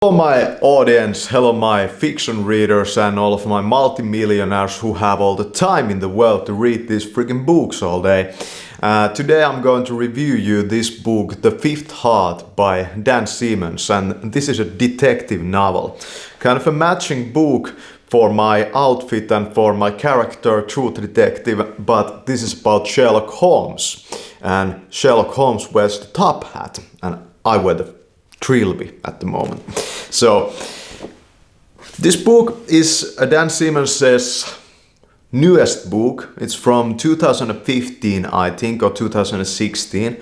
Hello my audience, hello my fiction readers and all of my multimillionaires who have all the time in the world to read these freaking books all day. Today I'm going to review you this book, The Fifth Heart by Dan Simmons, and this is a detective novel. Kind of a matching book for my outfit and for my character, Truth Detective, but this is about Sherlock Holmes. And Sherlock Holmes wears the top hat and I wear the trilby at the moment. So this book is Dan Simmons' newest book. It's from 2015, I think, or 2016,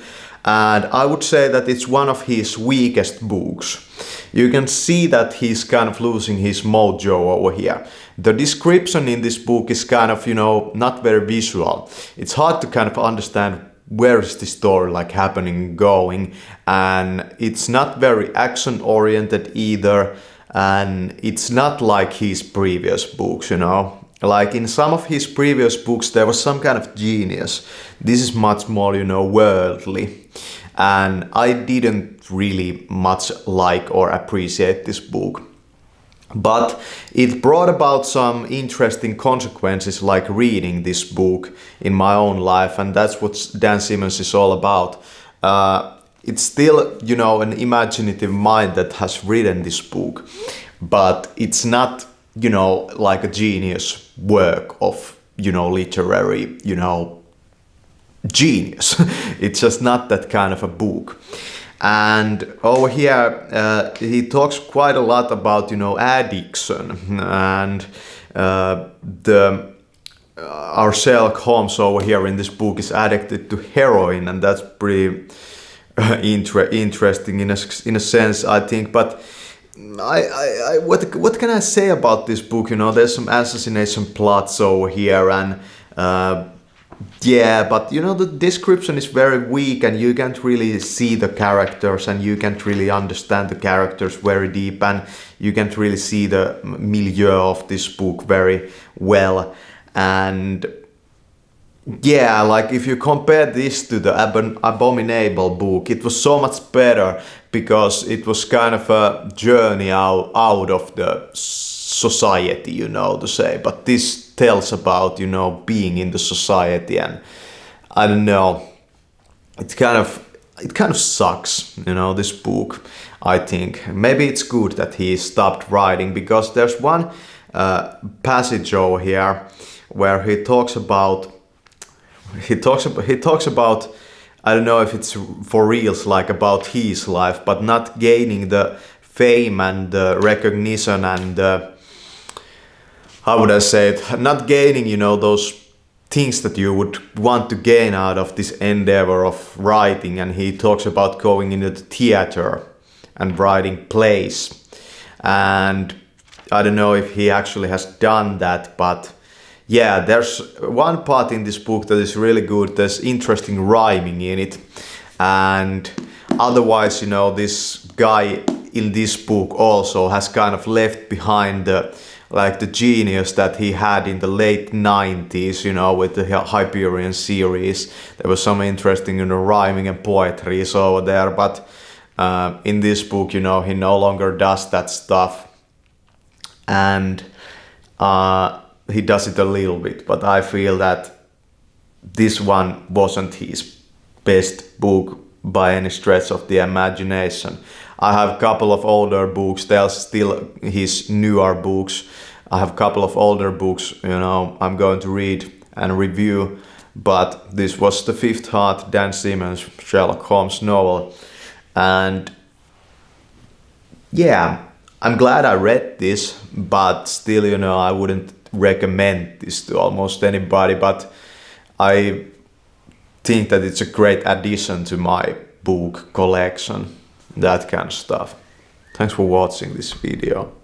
and I would say that it's one of his weakest books. You can see that he's kind of losing his mojo over here. The description in this book is kind of, not very visual. It's hard to kind of understand where is the story like happening, going, and it's not very action oriented either, and it's not like his previous books, like in some of his previous books there was some kind of genius. This is much more, worldly, and I didn't really much like or appreciate this book. But it brought about some interesting consequences, like reading this book in my own life, and that's what Dan Simmons is all about. It's still, an imaginative mind that has written this book, but it's not, like a genius work of, literary, genius. It's just not that kind of a book. And over here, he talks quite a lot about, addiction, and our Sherlock Holmes over here in this book is addicted to heroin, and that's pretty interesting in a sense, I think. But what can I say about this book? There's some assassination plots over here, and yeah, but the description is very weak, and you can't really see the characters, and you can't really understand the characters very deep, and you can't really see the milieu of this book very well. And yeah, like if you compare this to the Abominable book, it was so much better because it was kind of a journey out of the society, to say. But this tells about, being in the society, and I don't know, it kind of sucks, this book, I think. Maybe it's good that he stopped writing, because there's one passage over here where he talks about, I don't know if it's for reals, like about his life, but not gaining the fame and the recognition and how would I say it, not gaining, those things that you would want to gain out of this endeavor of writing. And he talks about going into the theater and writing plays, and I don't know if he actually has done that, but yeah, there's one part in this book that is really good. There's interesting rhyming in it, and otherwise, this guy in this book also has kind of left behind the genius that he had in the late 90s, with the Hyperion series. There was some interesting, rhyming and poetry over there, but in this book, he no longer does that stuff, and he does it a little bit, but I feel that this one wasn't his best book by any stretch of the imagination. I have a couple of older books. There's still his newer books. I have a couple of older books, I'm going to read and review, but this was The Fifth Heart, Dan Simmons, Sherlock Holmes novel. And yeah, I'm glad I read this, but still, I wouldn't recommend this to almost anybody, but I think that it's a great addition to my book collection, that kind of stuff. Thanks for watching this video.